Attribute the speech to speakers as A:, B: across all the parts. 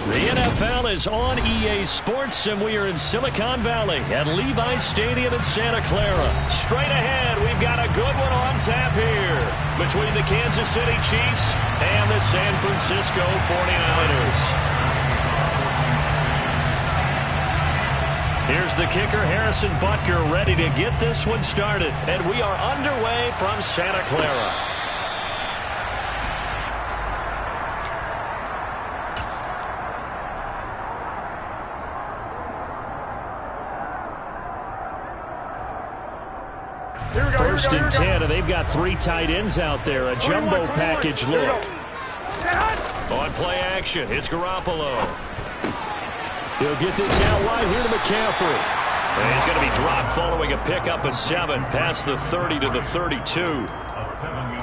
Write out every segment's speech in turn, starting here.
A: The NFL is on EA Sports, and we are in Silicon Valley at Levi's Stadium in Santa Clara. Straight ahead, we've got a good one on tap here between the Kansas City Chiefs and the San Francisco 49ers. Here's the kicker, Harrison Butker, ready to get this one started. And we are underway from Santa Clara. First and 10, and they've got 3 tight ends out there. A jumbo package look. On play action, it's Garoppolo. He'll get this out wide here to McCaffrey. And he's going to be dropped following a pickup of 7 past the 30 to the 32.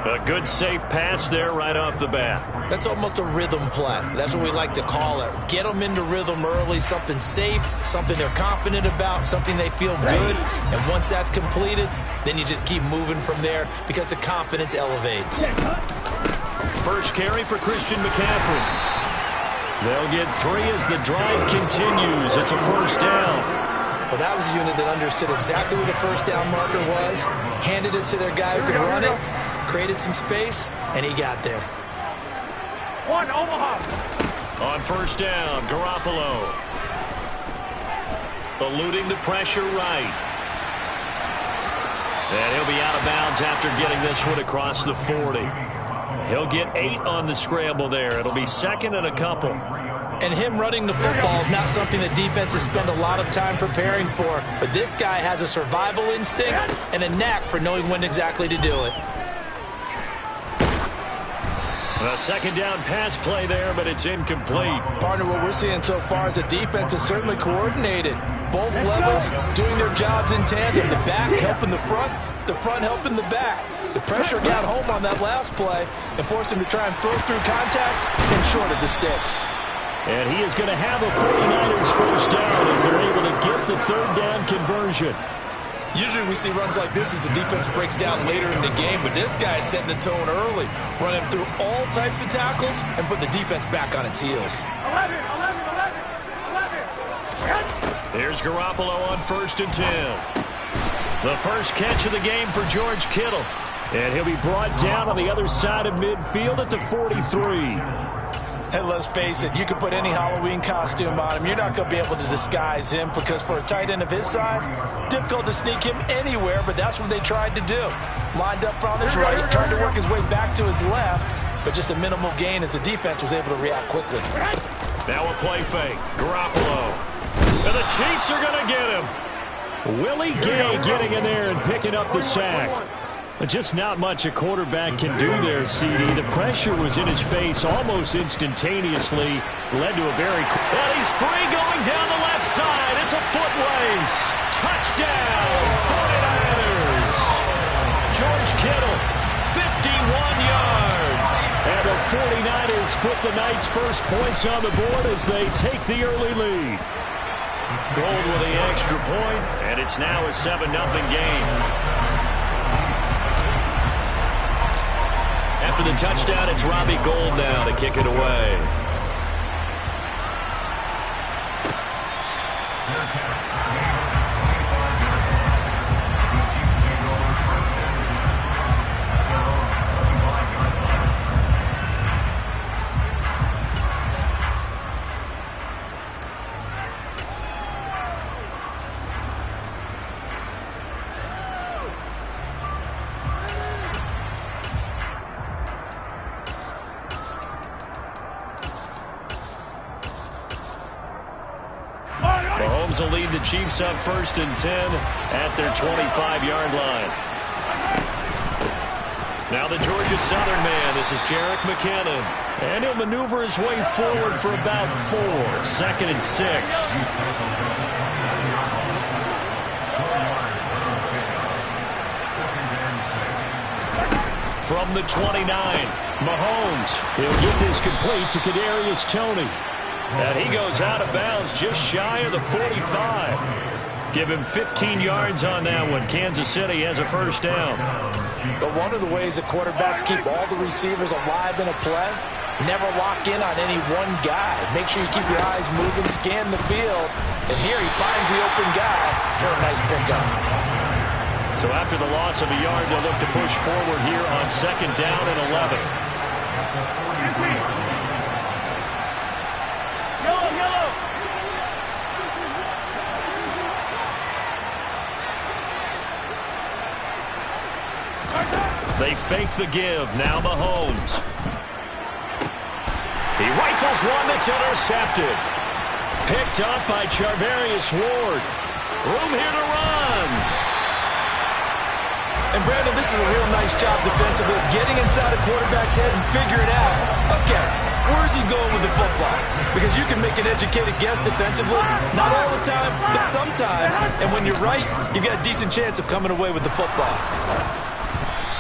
A: A good safe pass there right off the bat.
B: That's almost a rhythm play. That's what we like to call it. Get them into rhythm early, something safe, something they're confident about, something they feel good. And once that's completed, then you just keep moving from there because the confidence elevates.
A: First carry for Christian McCaffrey. They'll get 3 as the drive continues. It's a first down.
B: Well, that was a unit that understood exactly where the first down marker was, handed it to their guy who could run it, created some space, and he got there.
A: On first down, Garoppolo. Eluding the pressure right. And he'll be out of bounds after getting this one across the 40. He'll get 8 on the scramble there. It'll be second and a couple.
B: And him running the football is not something that defenses spend a lot of time preparing for. But this guy has a survival instinct and a knack for knowing when exactly to do it.
A: A second down pass play there, but it's incomplete.
B: Partner, what we're seeing so far is the defense is certainly coordinated. Both levels doing their jobs in tandem. The back helping the front helping the back. The pressure got home on that last play and forced him to try and throw through contact and short of the sticks.
A: And he is going to have a 49ers first down as they're able to get the third down conversion.
B: Usually we see runs like this as the defense breaks down later in the game, but this guy is setting the tone early, running through all types of tackles and putting the defense back on its heels.
C: 11.
A: Here's Garoppolo on first and 10. The first catch of the game for George Kittle. And he'll be brought down on the other side of midfield at the 43.
B: And let's face it, you can put any Halloween costume on him. You're not going to be able to disguise him because for a tight end of his size, difficult to sneak him anywhere, but that's what they tried to do. Lined up on his right, tried to work his way back to his left, but just a minimal gain as the defense was able to react quickly.
A: Now a play fake. Garoppolo. And the Chiefs are going to get him. Willie Gay getting in there and picking up the sack. But just not much a quarterback can do there, CD. The pressure was in his face almost instantaneously. Led to a very... And he's free going down the left side. It's a foot race. Touchdown, 49ers. George Kittle, 51 yards. And the 49ers put the night's first points on the board as they take the early lead. Gold with the extra point, and it's now a 7-0 game. After the touchdown, it's Robbie Gould now to kick it away. Mahomes will lead the Chiefs up first and 10 at their 25-yard line. Now the Georgia Southern man. This is Jerick McKinnon. And he'll maneuver his way forward for about 4. Second and 6. from the 29. Mahomes, he'll get this complete to Kadarius Toney. And he goes out of bounds just shy of the 45. Give him 15 yards on that one. Kansas City has a first down.
B: But one of the ways that quarterbacks keep all the receivers alive in a play, never lock in on any one guy. Make sure you keep your eyes moving, scan the field. And here he finds the open guy for a nice pickup.
A: So after the loss of a yard, they'll look to push forward here on second down and 11. They fake the give. Now Mahomes. He rifles one that's intercepted. Picked up by Charvarius Ward. Room here to run.
B: And Brandon, this is a real nice job defensively of getting inside a quarterback's head and figuring out, okay, where's he going with the football? Because you can make an educated guess defensively, not all the time, but sometimes. And when you're right, you've got a decent chance of coming away with the football.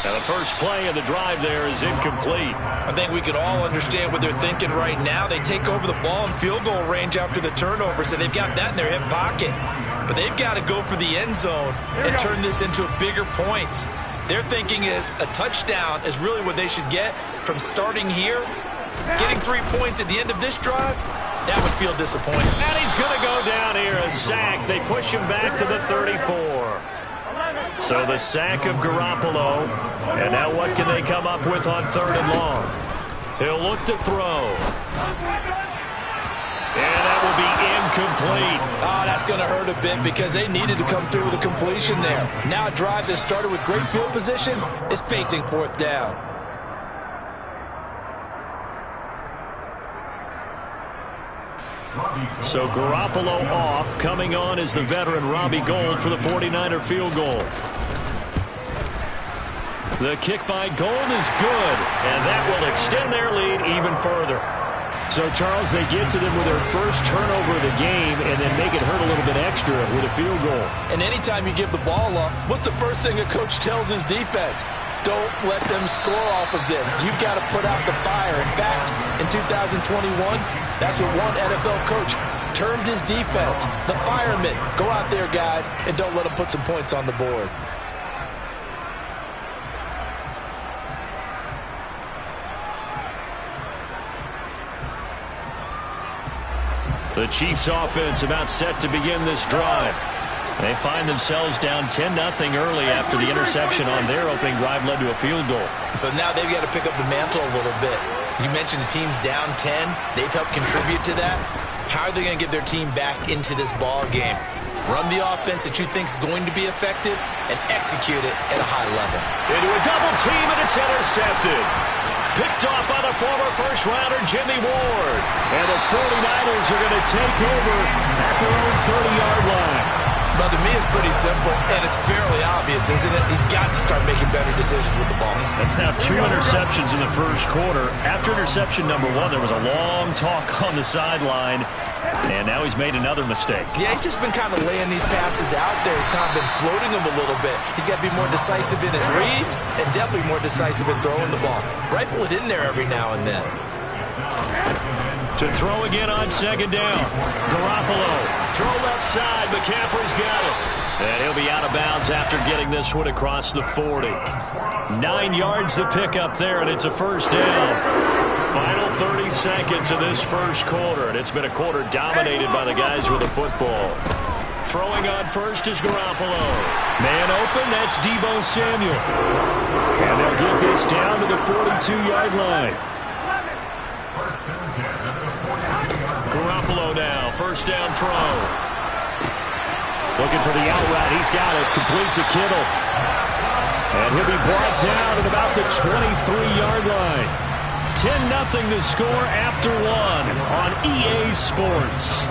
A: Now the first play of the drive there is incomplete.
B: I think we can all understand what they're thinking right now. They take over the ball in field goal range after the turnover, so they've got that in their hip pocket. But they've got to go for the end zone and turn this into a bigger points. Their thinking is a touchdown is really what they should get from starting here. Getting 3 points at the end of this drive, that would feel disappointing.
A: And he's going to go down here, a sack. They push him back to the 34. So the sack of Garoppolo. And now what can they come up with on third and long? He'll look to throw. And that will be incomplete.
B: Oh, that's going to hurt a bit because they needed to come through with a completion there. Now a drive that started with great field position is facing fourth down.
A: So Garoppolo off. Coming on is the veteran Robbie Gould for the 49er field goal. The kick by Gould is good, and that will extend their lead even further. So, Charles, they get to them with their first turnover of the game and then make it hurt a little bit extra with a field goal.
B: And anytime you give the ball up, what's the first thing a coach tells his defense? Don't let them score off of this. You've got to put out the fire. In fact, in 2021, that's what one NFL coach termed his defense. The firemen. Go out there, guys, and don't let them put some points on the board.
A: The Chiefs offense about set to begin this drive. They find themselves down 10-0 early after the interception on their opening drive led to a field goal.
B: So now they've got to pick up the mantle a little bit. You mentioned the team's down 10. They've helped contribute to that. How are they going to get their team back into this ball game? Run the offense that you think is going to be effective and execute it at a high level.
A: Into a double team, and it's intercepted. Picked off by the former first-rounder Jimmy Ward. And the 49ers are going to take over at their own 30-yard line.
B: But to me, it's pretty simple, and it's fairly obvious, isn't it? He's got to start making better decisions with the ball.
A: That's now 2 interceptions in the first quarter. After interception number 1, there was a long talk on the sideline, and now he's made another mistake.
B: Yeah, he's just been kind of laying these passes out there. He's kind of been floating them a little bit. He's got to be more decisive in his reads and definitely more decisive in throwing the ball. Rifle it in there every now and then.
A: To throw again on second down. Garoppolo. Throw left side. McCaffrey's got it. And he'll be out of bounds after getting this one across the 40. 9 yards to pick up there, and it's a first down. Final 30 seconds of this first quarter, and it's been a quarter dominated by the guys with the football. Throwing on first is Garoppolo. Man open, that's Deebo Samuel. And they'll get this down to the 42-yard line. Garoppolo now, first down throw. Looking for the out route. He's got it. Complete to Kittle. And he'll be brought down at about the 23-yard line. 10-0 the score after 1 on EA Sports.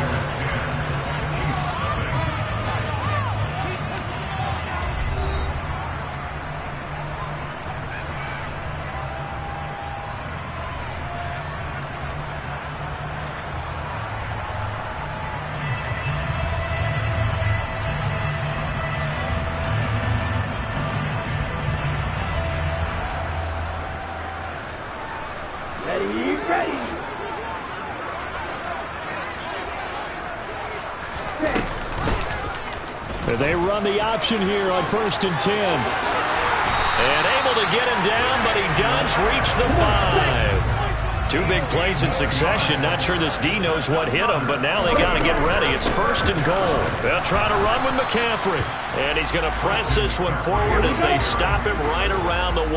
A: They run the option here on 1st and 10. And able to get him down, but he does reach the 5. 2 big plays in succession. Not sure this D knows what hit him, but now they got to get ready. It's 1st and goal. They'll try to run with McCaffrey. And he's going to press this one forward as they stop him right around the 1.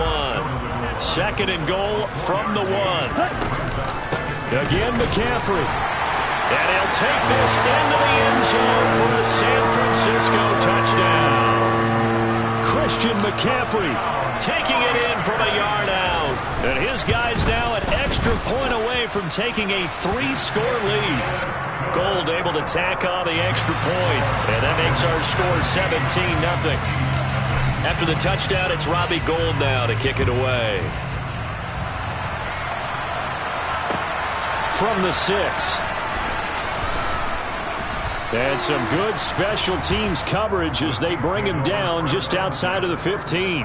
A: 2nd and goal from the 1. Again, McCaffrey. And he'll take this into the end zone for a San Francisco touchdown. Christian McCaffrey taking it in from a yard out. And his guy's now an extra point away from taking a 3-score lead. Gold able to tack on the extra point. And that makes our score 17-0. After the touchdown, it's Robbie Gould now to kick it away. From the 6. And some good special teams coverage as they bring him down just outside of the 15.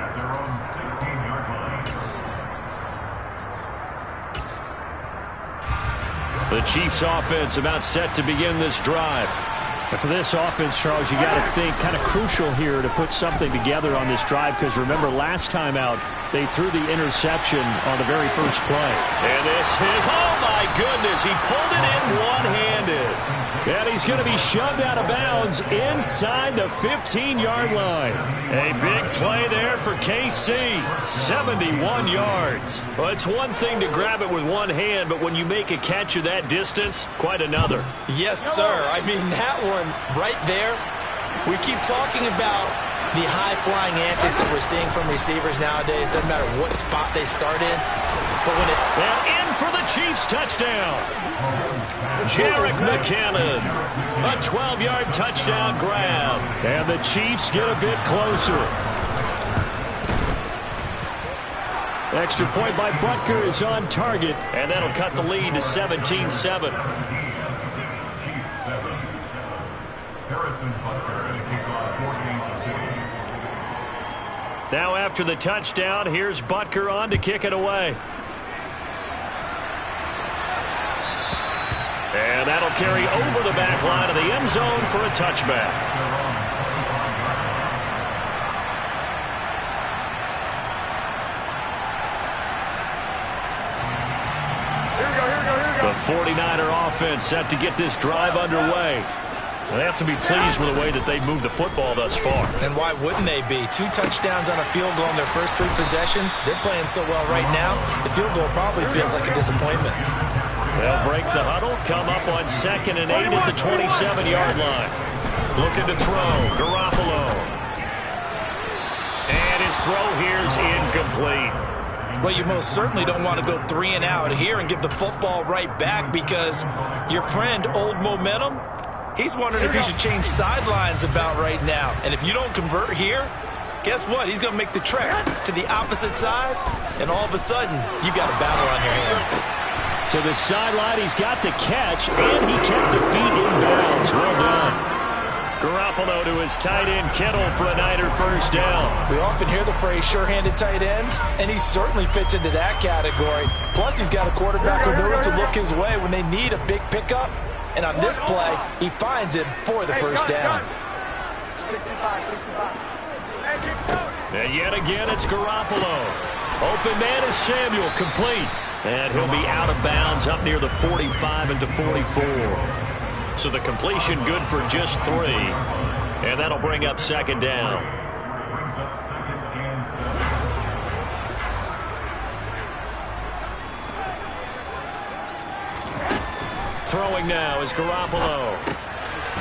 A: The Chiefs offense about set to begin this drive. And for this offense, Charles, you got to think kind of crucial here to put something together on this drive, because remember last time out they threw the interception on the very first play. And this is, oh my goodness, he pulled it in one-handed. And he's going to be shoved out of bounds inside the 15-yard line. A big play there for KC. 71 yards. Well, it's one thing to grab it with one hand, but when you make a catch of that distance, quite another.
B: Yes, sir. I mean, that one right there, we keep talking about the high-flying antics that we're seeing from receivers nowadays. Doesn't matter what spot they start in. But when it...
A: And in for the Chiefs touchdown. Jerick McKinnon. A 12-yard touchdown grab. And the Chiefs get a bit closer. Extra point by Butker is on target. And that'll cut the lead to 17-7. Now after the touchdown, here's Butker on to kick it away. And that'll carry over the back line of the end zone for a touchback. The 49er offense set to get this drive underway. They have to be pleased with the way that they've moved the football thus far.
B: And why wouldn't they be? 2 touchdowns on a field goal in their first 3 possessions. They're playing so well right now, the field goal probably feels like a disappointment.
A: They'll break the huddle, come up on 2nd and 8 at the 27-yard line. Looking to throw, Garoppolo. And his throw here's incomplete.
B: Well, you most certainly don't want to go 3 and out here and give the football right back, because your friend, Old Momentum, he's wondering if he should change sidelines about right now. And if you don't convert here, guess what? He's going to make the trek to the opposite side, and all of a sudden, you got a battle on your hands.
A: To the sideline, he's got the catch, and he kept the feet in bounds. Well done. Garoppolo to his tight end, Kittle, for a Niner first down.
B: We often hear the phrase sure-handed tight ends, and he certainly fits into that category. Plus, he's got a quarterback who knows to look his way when they need a big pickup. And on this play, he finds him for the first down.
A: And yet again, it's Garoppolo. Open man is Samuel, complete. And he'll be out of bounds up near the 45 into 44. So the completion good for just 3. And that'll bring up 2nd down. Throwing now is Garoppolo.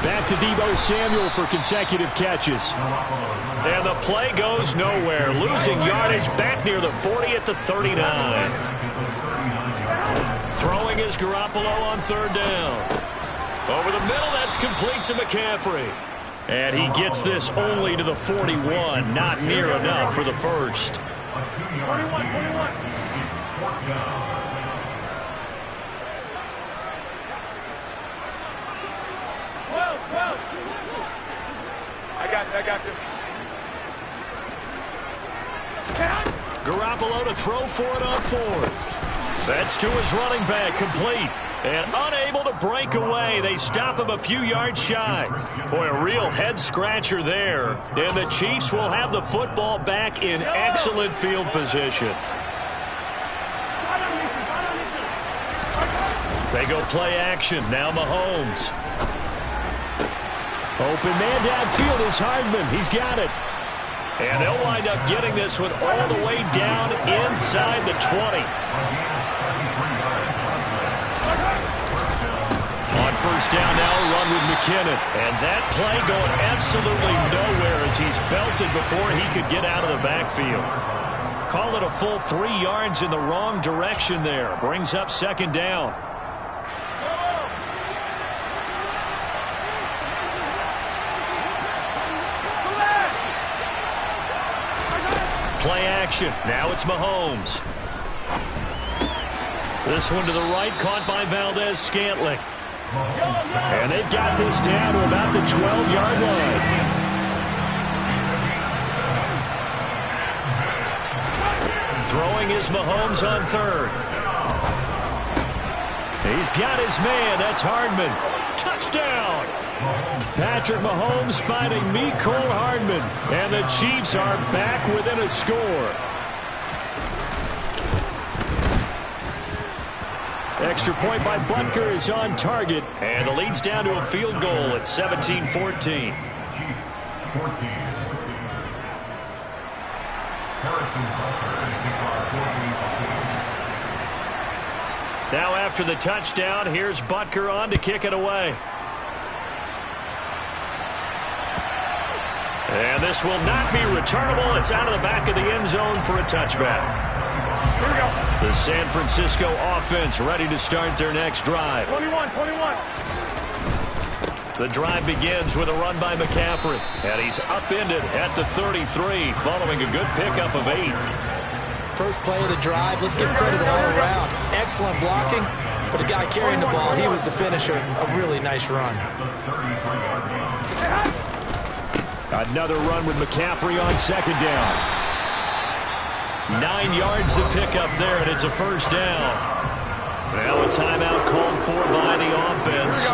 A: Back to Deebo Samuel for consecutive catches. And the play goes nowhere. Losing yardage back near the 40 at the 39. Throwing is Garoppolo on 3rd down. Over the middle, that's complete to McCaffrey. And he gets this only to the 41. Not near enough for the first.
C: 21. I got you.
A: Garoppolo to throw for it on 4th. That's to his running back, complete. And unable to break away. They stop him a few yards shy. Boy, a real head-scratcher there. And the Chiefs will have the football back in excellent field position. They go play action. Now Mahomes. Open man downfield is Hardman. He's got it. And they'll wind up getting this one all the way down inside the 20. On first down now, run with McKinnon. And that play going absolutely nowhere as he's belted before he could get out of the backfield. Call it a full 3 yards in the wrong direction there. Brings up second down. Play action. Now it's Mahomes. This one to the right, caught by Valdez-Scantling. And they've got this down to about the 12-yard line. Throwing is Mahomes on third. He's got his man. That's Hardman. Touchdown! Patrick Mahomes finding Mecole Hardman. And the Chiefs are back within a score. Extra point by Butker is on target. And the lead's down to a field goal at 17-14. Now after the touchdown, here's Butker on to kick it away. And this will not be returnable. It's out of the back of the end zone for a touchback.
C: Here we go.
A: The San Francisco offense ready to start their next drive.
C: 21.
A: The drive begins with a run by McCaffrey. And he's upended at the 33 following a good pickup of 8.
B: First play of the drive. Let's give credit all around. Excellent blocking. But the guy carrying the ball, he was the finisher. A really nice run.
A: Another run with McCaffrey on second down. 9 yards to pick up there, and it's a first down. Now a timeout called for by the offense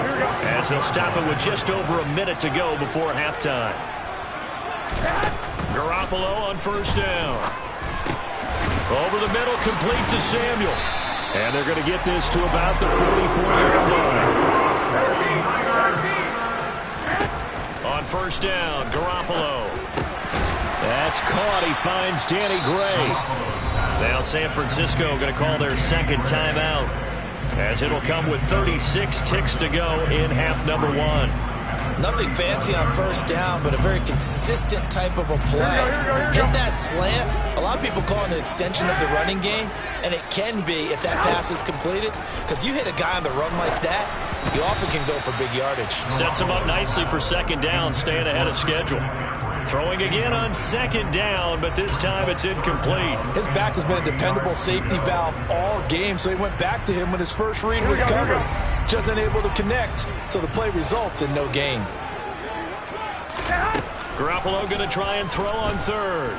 A: as they'll stop it with just over a minute to go before halftime. Garoppolo on first down. Over the middle, complete to Samuel. And they're going to get this to about the 44-yard line. On first down, Garoppolo. That's caught. He finds Danny Gray. Now San Francisco going to call their second timeout as it'll come with 36 ticks to go in half number 1.
B: Nothing fancy on first down, but a very consistent type of a play. Hit that slant. A lot of people call it an extension of the running game, and it can be if that pass is completed, because you hit a guy on the run like that, you often can go for big yardage.
A: Sets him up nicely for second down, staying ahead of schedule. Throwing again on second down, but this time it's incomplete.
D: His back has been a dependable safety valve all game, so he went back to him when his first read was covered. Just unable to connect, so the play results in no gain.
A: Garoppolo going to try and throw on third.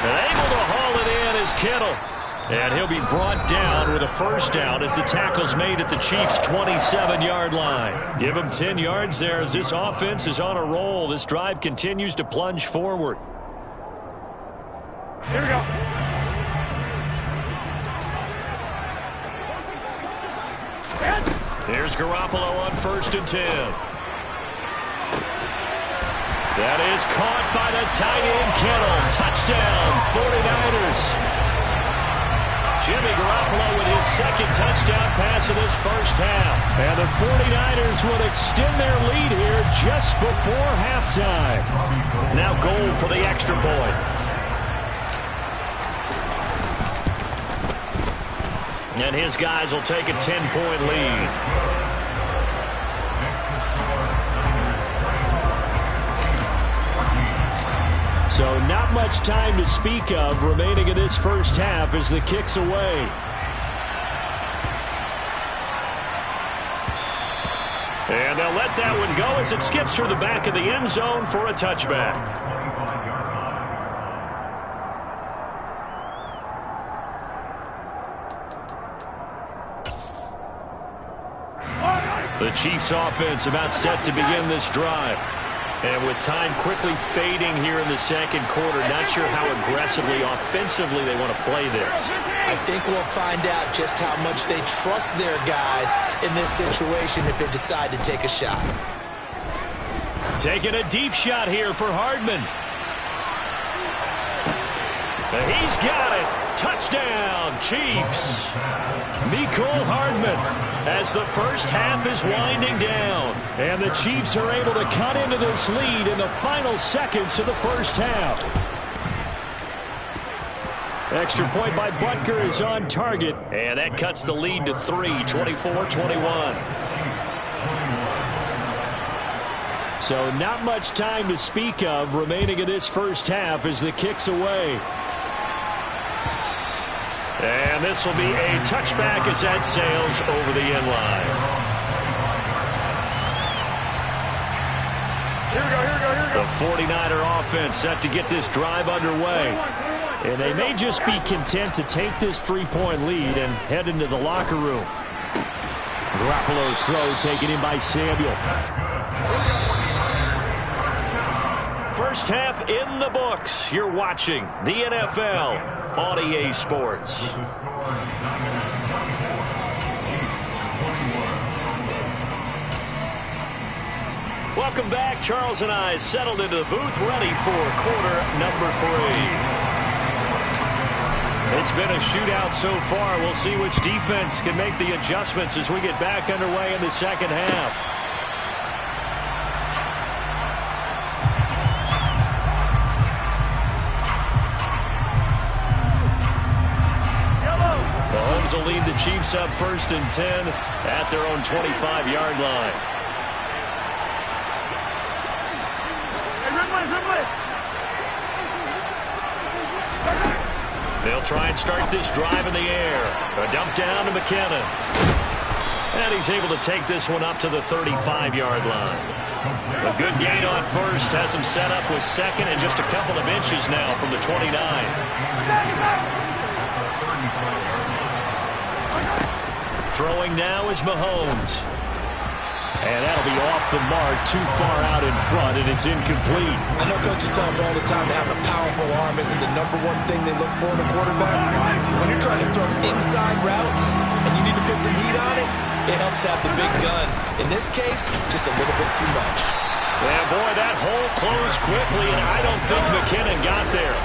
A: And able to haul it in is Kittle. And he'll be brought down with a first down as the tackle's made at the Chiefs' 27-yard line. Give him 10 yards there as this offense is on a roll. This drive continues to plunge forward.
C: Here we go.
A: Here's Garoppolo on first and 10. That is caught by the tight end Kittle. Touchdown, 49ers. Jimmy Garoppolo with his second touchdown pass of this first half. And the 49ers will extend their lead here just before halftime. Now goal for the extra point. And his guys will take a 10-point lead. So not much time to speak of remaining in this first half as the kick's away. And they'll let that one go as it skips through the back of the end zone for a touchback. The Chiefs offense about set to begin this drive. And with time quickly fading here in the second quarter, not sure how aggressively, offensively they want to play this.
B: I think we'll find out just how much they trust their guys in this situation if they decide to take a shot.
A: Taking a deep shot here for Hardman. He's got it. Touchdown, Chiefs. Mecole Hardman as the first half is winding down. And the Chiefs are able to cut into this lead in the final seconds of the first half. Extra point by Butker is on target. And that cuts the lead to 3, 24-21. So not much time to speak of remaining in this first half as the kick's away. And this will be a touchback as that sails over the end line.
C: Here we go, here we go, here we go.
A: The 49er offense set to get this drive underway. And they may just be content to take this 3-point lead and head into the locker room. Garoppolo's throw taken in by Samuel. First half in the books. You're watching the NFL on EA Sports. Welcome back. Charles and I settled into the booth, ready for quarter number 3. It's been a shootout so far. We'll see which defense can make the adjustments as we get back underway in the second half. Mahomes will lead the Chiefs up 1st and 10 at their own 25-yard line. They'll try and start this drive in the air. A dump down to McKinnon. And he's able to take this one up to the 35-yard line. A good gain on first has him set up with second and just a couple of inches now from the 29. Throwing now is Mahomes. And that'll be off the mark, too far out in front, and it's incomplete.
B: I know coaches tell us all the time to have a powerful arm isn't the #1 thing they look for in a quarterback. When you're trying to throw inside routes and you need to put some heat on it, it helps have the big gun. In this case, just a little bit too much.
A: And boy, that hole closed quickly, and I don't think McKinnon got there.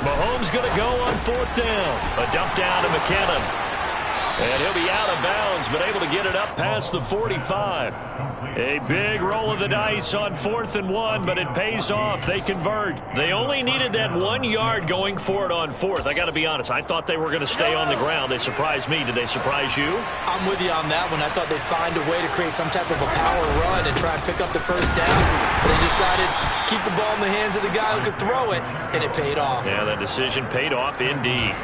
A: Mahomes going to go on 4th down. A dump down to McKinnon. And he'll be out of bounds, but able to get it up past the 45. A big roll of the dice on 4th and 1, but it pays off. They convert. They only needed that 1 yard going for it on 4th. I got to be honest, I thought they were going to stay on the ground. They surprised me. Did they surprise you?
B: I'm with you on that one. I thought they'd find a way to create some type of a power run and try and pick up the first down. But they decided keep the ball in the hands of the guy who could throw it, and it paid off.
A: Yeah, that decision paid off indeed.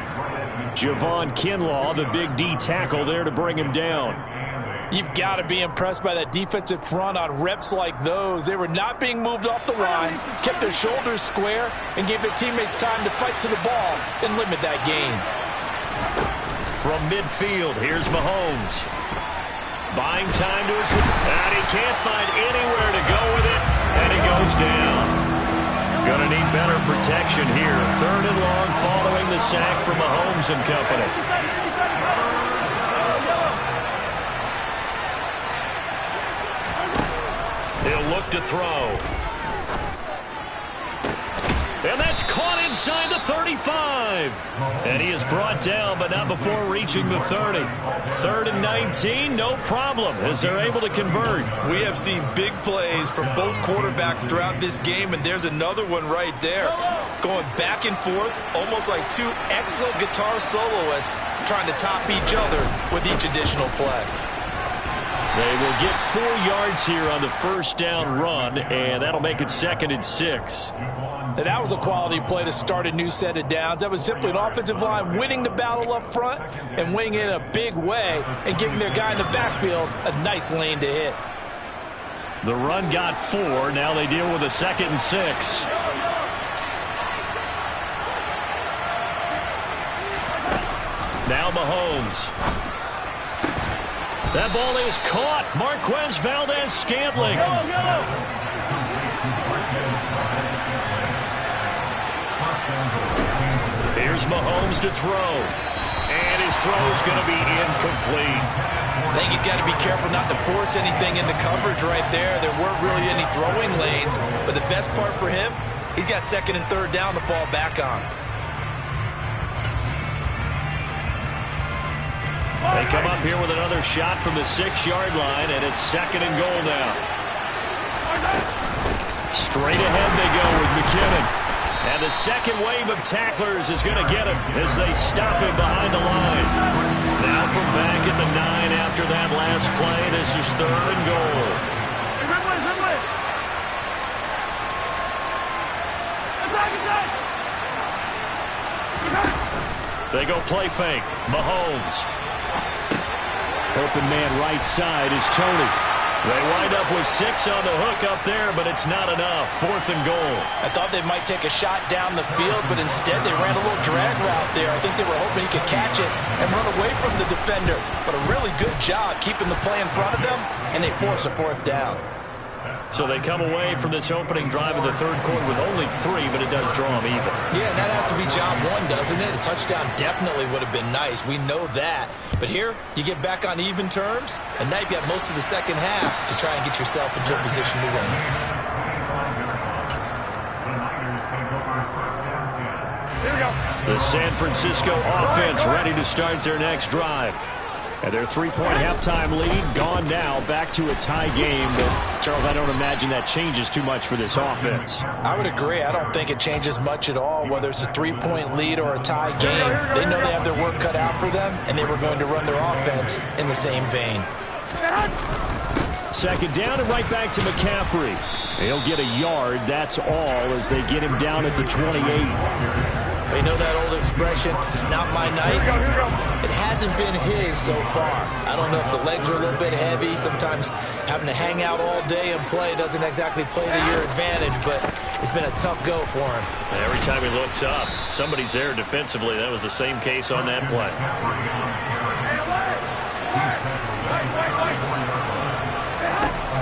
A: Javon Kinlaw, the big D tackle there to bring him down.
D: You've got to be impressed by that defensive front on reps like those. They were not being moved off the line, kept their shoulders square, and gave their teammates time to fight to the ball and limit that gain.
A: From midfield, here's Mahomes. Buying time to his... And he can't find anywhere to go with it, and he goes down. Gonna need better protection here. 3rd and long following the sack from Mahomes and company. He'll look to throw. And that's caught inside the 35. And he is brought down, but not before reaching the 30. 3rd and 19, no problem, as they're able to convert.
B: We have seen big plays from both quarterbacks throughout this game, and there's another one right there. Going back and forth, almost like two excellent guitar soloists trying to top each other with each additional play.
A: They will get 4 yards here on the first down run, and that'll make it 2nd and 6.
B: And that was a quality play to start a new set of downs. That was simply an offensive line winning the battle up front and winning it in a big way and giving their guy in the backfield a nice lane to hit.
A: The run got 4. Now they deal with a 2nd and 6. Now Mahomes. That ball is caught. Marquez Valdez-Scantling. Here's Mahomes to throw. And his throw is going to be incomplete.
B: I think he's got to be careful not to force anything into coverage right there. There weren't really any throwing lanes. But the best part for him, he's got 2nd and 3rd down to fall back on.
A: They come up here with another shot from the 6-yard line, and it's 2nd and goal now. Straight ahead they go with McKinnon. And the second wave of tacklers is going to get him as they stop him behind the line. Now from back at the 9 after that last play, this is 3rd and goal. They go play fake. Mahomes. Open man right side is Tony. They wind up with 6 on the hook up there, but it's not enough. 4th and goal.
B: I thought they might take a shot down the field, but instead they ran a little drag route there. I think they were hoping he could catch it and run away from the defender. But a really good job keeping the play in front of them, and they force a 4th down.
A: So they come away from this opening drive of the 3rd quarter with only 3, but it does draw them even.
B: Yeah, and that has to be job 1, doesn't it? A touchdown definitely would have been nice. We know that. But here, you get back on even terms, and now you've got most of the second half to try and get yourself into a position to win.
A: The San Francisco offense ready to start their next drive. And their 3-point halftime lead gone now, back to a tie game. But, Charles, I don't imagine that changes too much for this offense.
B: I would agree. I don't think it changes much at all, whether it's a 3-point lead or a tie game. They know they have their work cut out for them, and they were going to run their offense in the same vein.
A: 2nd down and right back to McCaffrey. He'll get a yard, that's all, as they get him down at the 28.
B: You know that old expression, it's not my night? It hasn't been his so far. I don't know if the legs are a little bit heavy. Sometimes having to hang out all day and play doesn't exactly play to your advantage, but it's been a tough go for him.
A: Every time he looks up, somebody's there defensively. That was the same case on that play.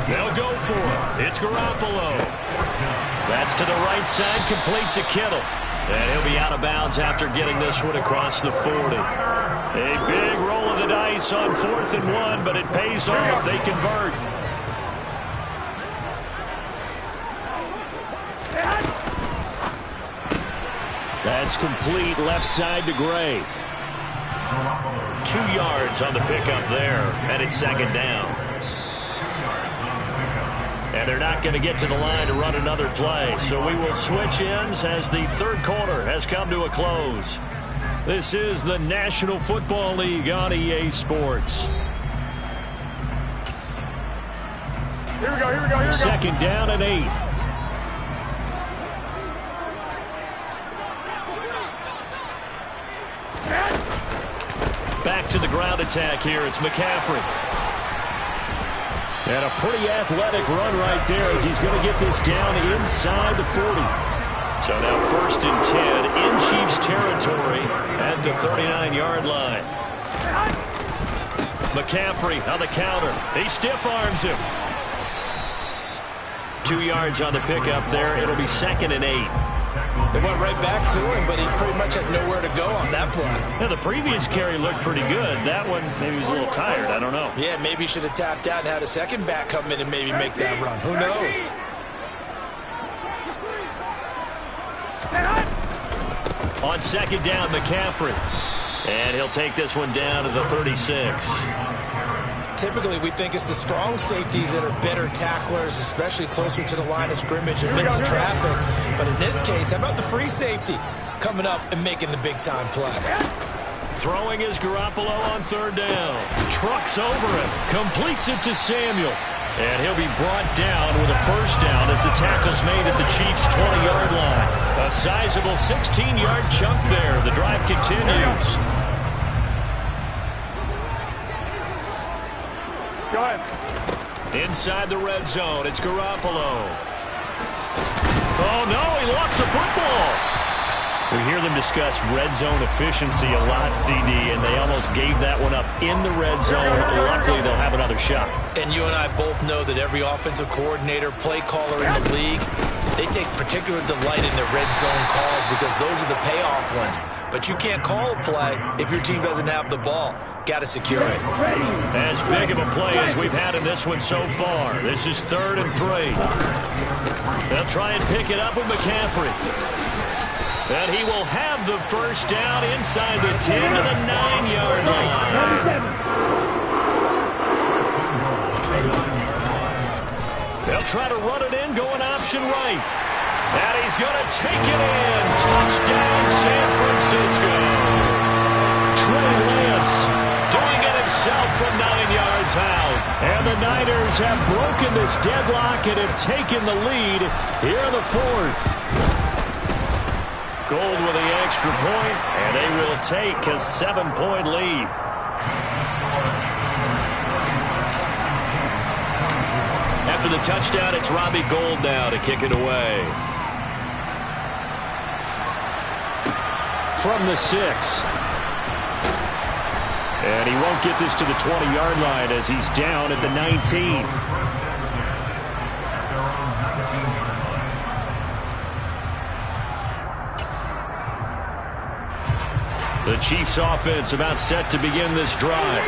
A: They'll go for it. It's Garoppolo. That's to the right side, complete to Kittle. And he'll be out of bounds after getting this one across the 40. A big roll of the dice on 4th and 1, but it pays off. They convert. That's complete left side to Gray. 2 yards on the pickup there, and it's 2nd down. And they're not going to get to the line to run another play. So we will switch ends as the 3rd quarter has come to a close. This is the National Football League on EA Sports.
C: Here we go.
A: 2nd down and 8. Back to the ground attack here. It's McCaffrey. And a pretty athletic run right there as he's going to get this down inside the 40. So now 1st and 10 in Chiefs territory at the 39-yard line. McCaffrey on the counter. He stiff arms him. 2 yards on the pickup there. It'll be 2nd and 8.
B: They went right back to him, but he pretty much had nowhere to go on that play.
A: Yeah, the previous carry looked pretty good. That one, maybe he was a little tired. I don't know.
B: Yeah, maybe he should have tapped out and had a second back come in and maybe make that run. Who knows?
A: On 2nd down, McCaffrey. And he'll take this one down to the 36.
B: Typically, we think it's the strong safeties that are better tacklers, especially closer to the line of scrimmage amidst traffic. But in this case, how about the free safety coming up and making the big-time play?
A: Throwing is Garoppolo on 3rd down. Trucks over him. Completes it to Samuel. And he'll be brought down with a first down as the tackle's made at the Chiefs' 20-yard line. A sizable 16-yard chunk there. The drive continues.
C: Go ahead.
A: Inside the red zone, it's Garoppolo. Oh, no, he lost the football. We hear them discuss red zone efficiency a lot, CD, and they almost gave that one up in the red zone. Luckily, they'll have another shot.
B: And you and I both know that every offensive coordinator, play caller in the league, they take particular delight in their red zone calls because those are the payoff ones. But you can't call a play if your team doesn't have the ball. Got to secure it.
A: As big of a play as we've had in this one so far. This is 3rd and 3. They'll try and pick it up with McCaffrey. And he will have the first down inside the 10 to the 9-yard line. They'll try to run it in, going option right. And he's going to take it in. Touchdown, San Francisco. Trey Lance doing it himself from 9 yards out. And the Niners have broken this deadlock and have taken the lead here in the 4th. Gold with the extra point, and they will take a 7-point lead. After the touchdown, it's Robbie Gould now to kick it away. From the 6. And he won't get this to the 20-yard line as he's down at the 19. The Chiefs offense about set to begin this drive.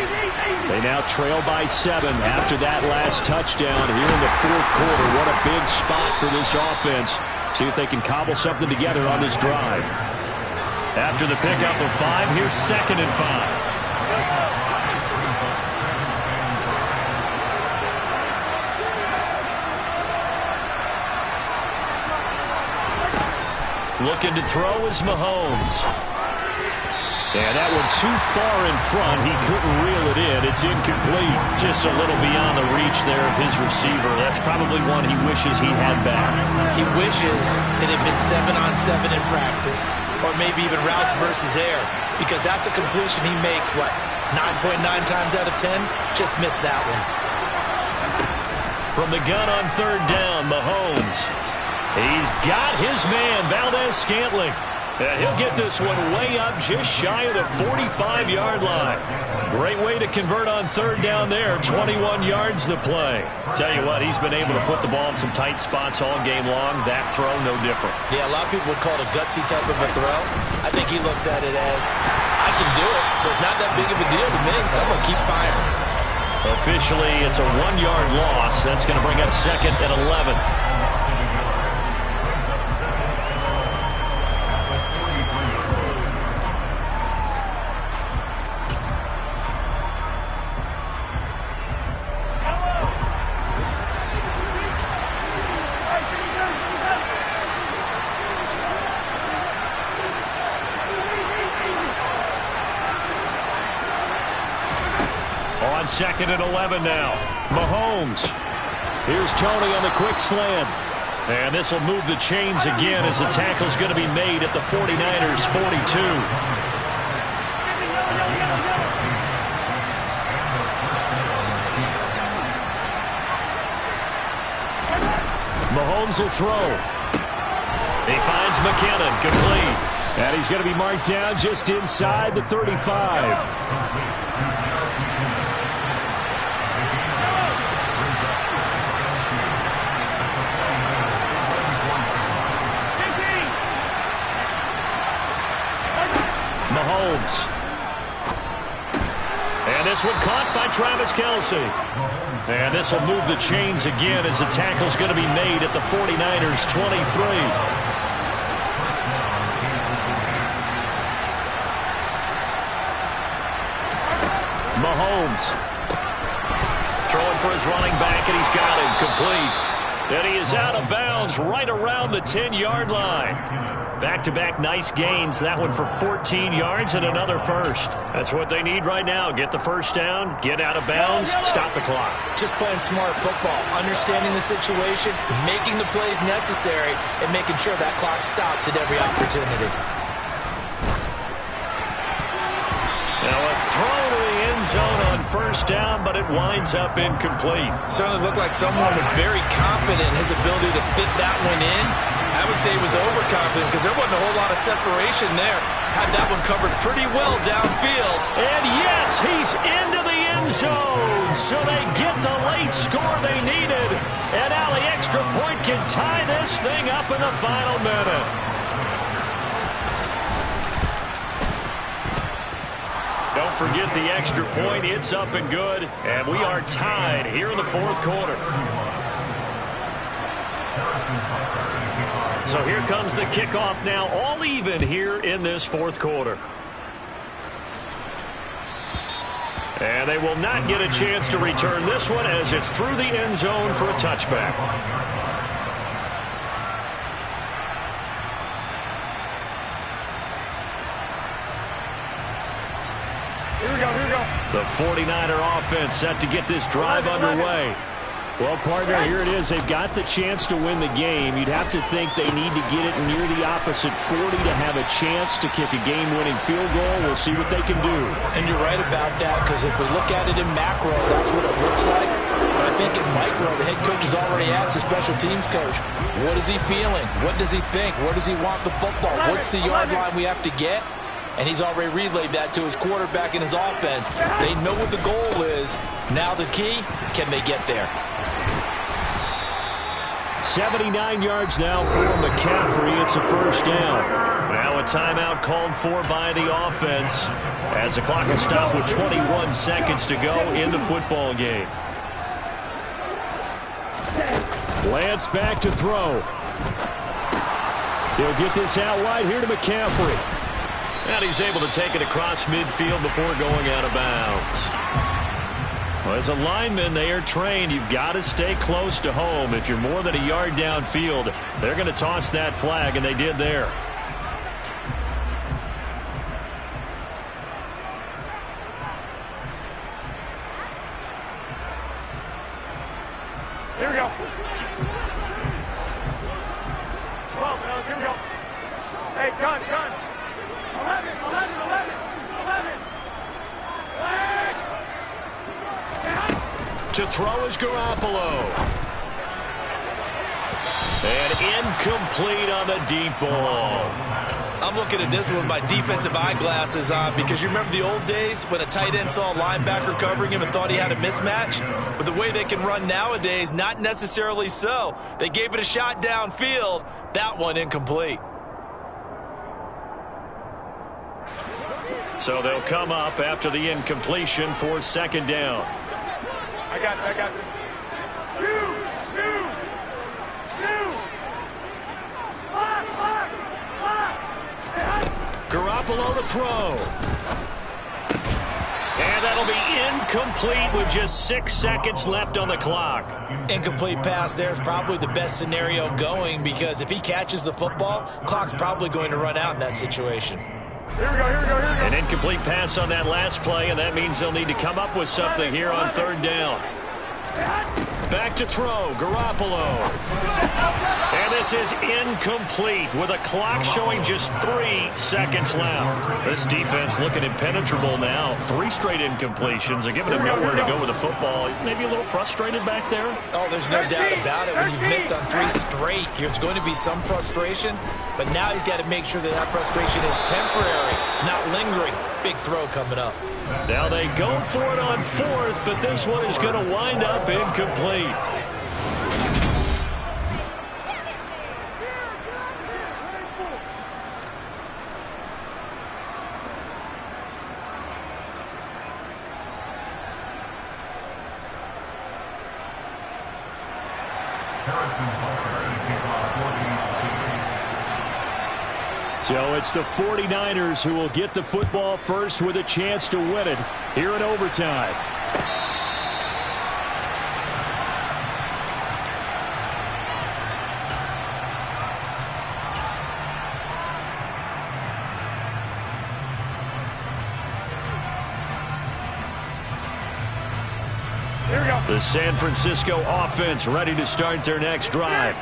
A: They now trail by 7 after that last touchdown here in the 4th quarter. What a big spot for this offense. See if they can cobble something together on this drive. After the pickup of 5, here's 2nd and 5. Looking to throw is Mahomes. And that one too far in front. He couldn't reel it in. It's incomplete. Just a little beyond the reach there of his receiver. That's probably one he wishes he had back.
B: He wishes it had been 7-on-7 in practice, or maybe even routes versus air, because that's a completion he makes, what, 9.9 times out of 10? Just missed that one.
A: From the gun on 3rd down, Mahomes. He's got his man, Valdez-Scantling. And he'll get this one way up just shy of the 45-yard line. Great way to convert on 3rd down there. 21 yards to play. Tell you what, he's been able to put the ball in some tight spots all game long. That throw, no different.
B: Yeah, a lot of people would call it a gutsy type of a throw. I think he looks at it as, I can do it, so it's not that big of a deal to me. I'm going to keep firing.
A: Officially, it's a 1-yard loss. That's going to bring up 2nd and 11. On 2nd and 11 now. Mahomes. Here's Tony on the quick slant. And this will move the chains again as the tackle's going to be made at the 49ers' 42. Mahomes will throw. He finds McKinnon, complete. And he's going to be marked down just inside the 35. Mahomes. And this one caught by Travis Kelce. And this will move the chains again as the tackle's going to be made at the 49ers' 23. Mahomes. Throwing for his running back, and he's got him complete. And he is out of bounds right around the 10-yard line. Back-to-back nice gains. That one for 14 yards and another first. That's what they need right now. Get the first down, get out of bounds, stop the clock.
D: Just playing smart football, understanding the situation, making the plays necessary, and making sure that clock stops at every opportunity.
A: Now a throw to the end zone on first down, but it winds up incomplete.
D: Certainly looked like someone was very confident in his ability to fit that one in. I would say he was overconfident because there wasn't a whole lot of separation there. Had that one covered pretty well downfield.
A: And yes, he's into the end zone. So they get the late score they needed. And now the extra point can tie this thing up in the final minute. Don't forget the extra point. It's up and good. And we are tied here in the fourth quarter. So here comes the kickoff now, all even here in this fourth quarter. And they will not get a chance to return this one as it's through the end zone for a touchback.
C: Here we go.
A: The 49er offense set to get this drive underway. Well, partner, here it is. They've got the chance to win the game. You'd have to think they need to get it near the opposite 40 to have a chance to kick a game-winning field goal. We'll see what they can do.
D: And you're right about that, because if we look at it in macro, that's what it looks like. But I think in micro, the head coach has already asked the special teams coach, what is he feeling? What does he think? Where does he want the football? What's the yard line we have to get? And he's already relayed that to his quarterback and his offense. They know what the goal is. Now the key, can they get there?
A: 79 yards now for McCaffrey. It's a first down. Now a timeout called for by the offense as the clock will stop with 21 seconds to go in the football game. Lance back to throw. He'll get this out wide here to McCaffrey. And he's able to take it across midfield before going out of bounds. Well, as a lineman, they are trained. You've got to stay close to home. If you're more than a yard downfield, they're going to toss that flag, and they did there.
C: Here we go. Well, here we go. Hey, gun. 11.
A: To throw is Garoppolo. And incomplete on the deep ball.
D: I'm looking at this one with my defensive eyeglasses on because you remember the old days when a tight end saw a linebacker covering him and thought he had a mismatch? But the way they can run nowadays, not necessarily so. They gave it a shot downfield. That one incomplete.
A: So they'll come up after the incompletion for second down.
C: I got this. Two.
A: Garoppolo to throw. And that'll be incomplete with just 6 seconds left on the clock.
D: Incomplete pass there is probably the best scenario going because if he catches the football, clock's probably going to run out in that situation.
C: Here we go.
A: An incomplete pass on that last play, and that means they'll need to come up with something here on third down. Back to throw, Garoppolo. And this is incomplete with a clock showing just 3 seconds left. This defense looking impenetrable now. 3 straight incompletions. They're giving him nowhere to go with the football. Maybe a little frustrated back there?
D: Oh, there's no doubt about it. When you've missed on 3 straight, there's going to be some frustration. But now he's got to make sure that frustration is temporary, not lingering. Big throw coming up.
A: Now they go for it on fourth, but this one is going to wind up incomplete. So it's the 49ers who will get the football first with a chance to win it here in overtime. The San Francisco offense ready to start their next drive.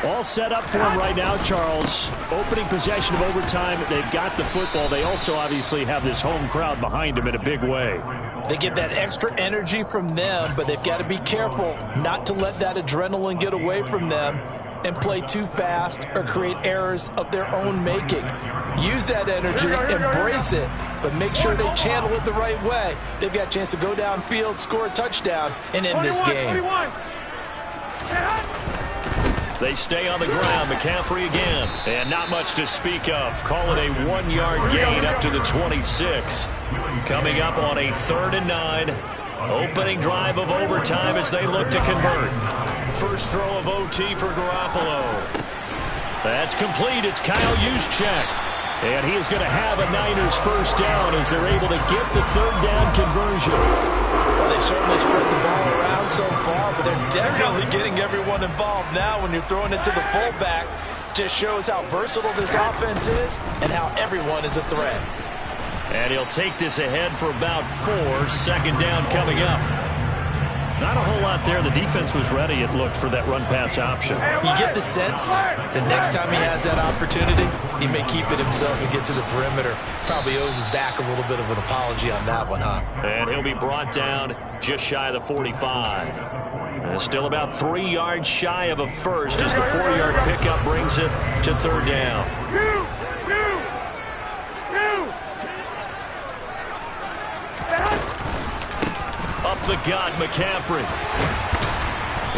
A: All set up for him right now, Charles. Opening possession of overtime. They've got the football. They also obviously have this home crowd behind them in a big way.
B: They get that extra energy from them, but they've got to be careful not to let that adrenaline get away from them and play too fast or create errors of their own making. Use that energy, embrace it, but make sure they channel it the right way. They've got a chance to go downfield, score a touchdown, and end this game.
C: 21.
A: They stay on the ground. McCaffrey again. And not much to speak of. Call it a 1-yard gain up to the 26. Coming up on a 3rd and 9. Opening drive of overtime as they look to convert. First throw of OT for Garoppolo. That's complete. It's Kyle Juszczyk. And he is going to have a Niners first down as they're able to get the 3rd down conversion.
B: Well, they certainly spread the ball around so far, but they're definitely getting everyone involved now when you're throwing it to the fullback. Just shows how versatile this offense is and how everyone is a threat.
A: And he'll take this ahead for about 4. 2nd down coming up. Not a whole lot there. The defense was ready, it looked, for that run-pass option.
B: You get the sense the next time he has that opportunity, he may keep it himself and get to the perimeter. Probably owes his back a little bit of an apology on that one, huh?
A: And he'll be brought down just shy of the 45. Still about 3 yards shy of a first as the 4-yard pickup brings it to 3rd down.
C: Two.
A: Up the gut, McCaffrey.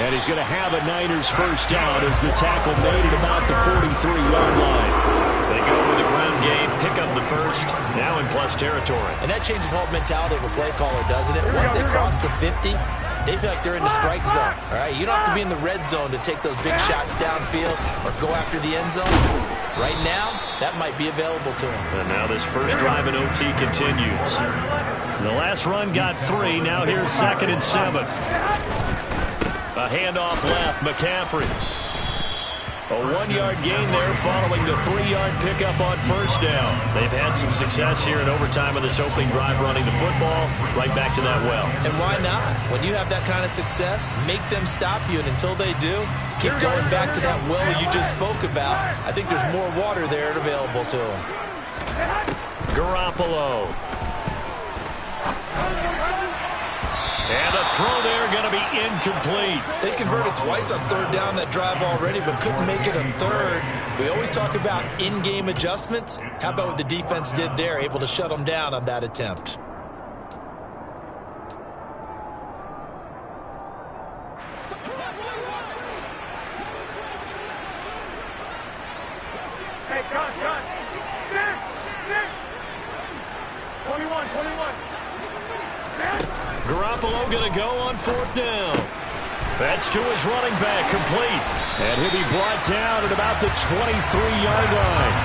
A: And he's going to have a Niners first down as the tackle made at about the 43-yard line. They go with the ground game, pick up the first, now in plus territory.
B: And that changes the whole mentality of a play caller, doesn't it? Once they cross the 50, they feel like they're in the strike zone. All right, you don't have to be in the red zone to take those big shots downfield or go after the end zone. Right now, that might be available to him.
A: And now this first drive in OT continues. The last run got 3. Now here's 2nd and 7. A handoff left. McCaffrey. A 1-yard gain there following the 3-yard pickup on first down. They've had some success here in overtime on this opening drive running the football right back to that well.
B: And why not? When you have that kind of success, make them stop you. And until they do, keep going back to that well you just spoke about. I think there's more water there available to them.
A: Garoppolo. And a throw there going to be incomplete.
B: They converted twice on 3rd down that drive already, but couldn't make it a 3rd. We always talk about in-game adjustments. How about what the defense did there, able to shut them down on that attempt?
C: Hey, gun. 21.
A: Garoppolo going to go on 4th down. That's to his running back, complete. And he'll be brought down at about the 23-yard line.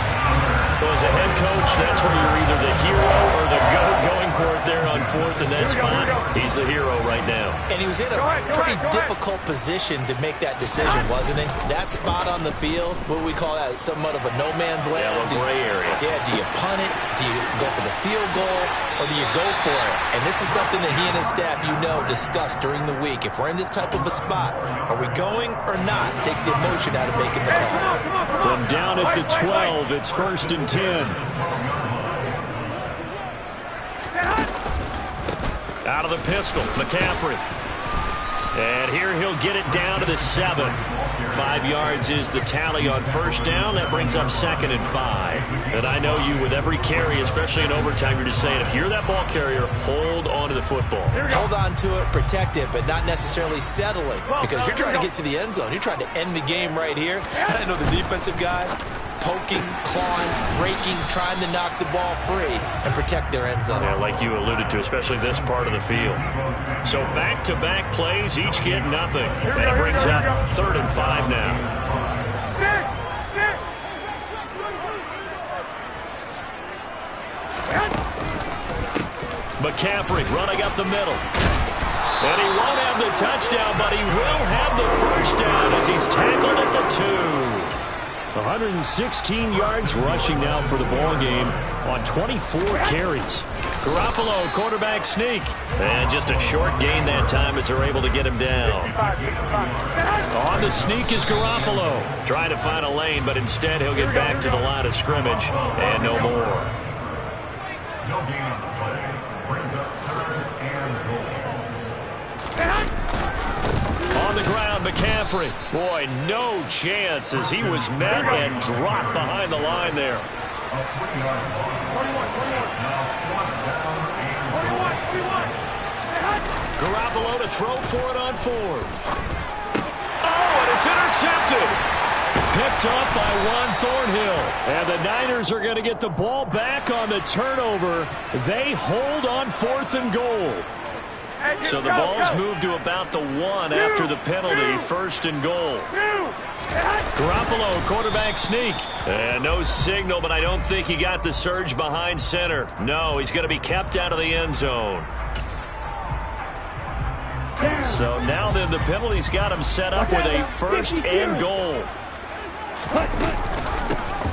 A: Well, as a head coach, that's where you're either the hero or the GOAT going for it there on 4th and that spot. He's the hero right now.
B: And he was in a pretty difficult position to make that decision, wasn't he? That spot on the field, what we call that, somewhat of a no man's land.
A: Yeah, a gray area.
B: Yeah, do you punt it? Do you go for the field goal? Or do you go for it? And this is something that he and his staff, discussed during the week. If we're in this type of a spot, are we going or not? It takes the emotion out of making the call.
A: From down at the 12, it's 1st and 10. Out of the pistol, McCaffrey. And here he'll get it down to the 7. 5 yards is the tally on first down. That brings up 2nd and 5. And I know you, with every carry, especially in overtime, you're just saying, if you're that ball carrier, hold on to the football.
B: Hold on to it, protect it, but not necessarily settle it, because you're trying to get to the end zone. You're trying to end the game right here. I know the defensive guys poking, clawing, breaking, trying to knock the ball free and protect their end zone.
A: Yeah, like you alluded to, especially this part of the field. So back-to-back plays, each get nothing. And it brings up 3rd and 5 now. McCaffrey running up the middle. And he won't have the touchdown, but he will have the first down as he's tackled at the 2. 116 yards rushing now for the ball game on 24 carries. Garoppolo, quarterback sneak. And just a short gain that time as they're able to get him down. On the sneak is Garoppolo. Trying to find a lane, but instead he'll get back to the line of scrimmage and no more.
C: No gain on the play. Brings up 3rd and goal.
A: On the ground, McCaffrey. Boy, no chance as he was met and dropped behind the line there.
C: A 3-yard loss. 21. Now 1 down. 21.
A: Garoppolo to throw for it on 4th. Oh, and it's intercepted. Picked up by Juan Thornhill. And the Niners are going to get the ball back on the turnover. They hold on 4th and goal. So the ball's moved to about the 1 after the penalty. 1st and goal. Garoppolo, quarterback sneak. And no signal, but I don't think he got the surge behind center. No, he's going to be kept out of the end zone. So now then the penalty's got him set up with a 1st and goal.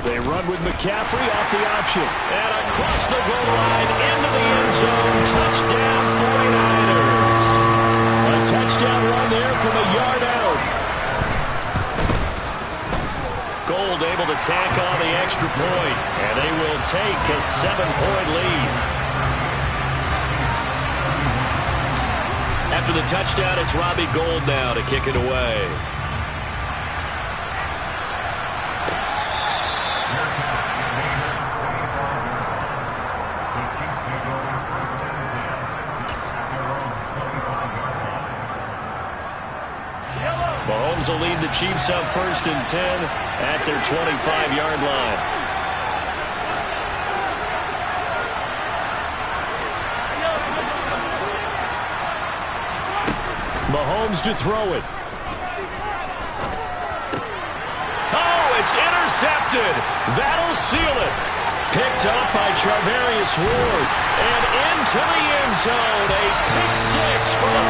A: They run with McCaffrey off the option. And across the goal line into the end zone. Touchdown 49ers. A touchdown run there from a yard out. Gold able to tack on the extra point. And they will take a 7-point lead. After the touchdown, it's Robbie Gould now to kick it away. Mahomes will lead the Chiefs up 1st and 10 at their 25-yard line. Mahomes to throw it. Oh, it's intercepted. That'll seal it. Picked up by Charvarius Ward. And into the end zone. A pick 6 for the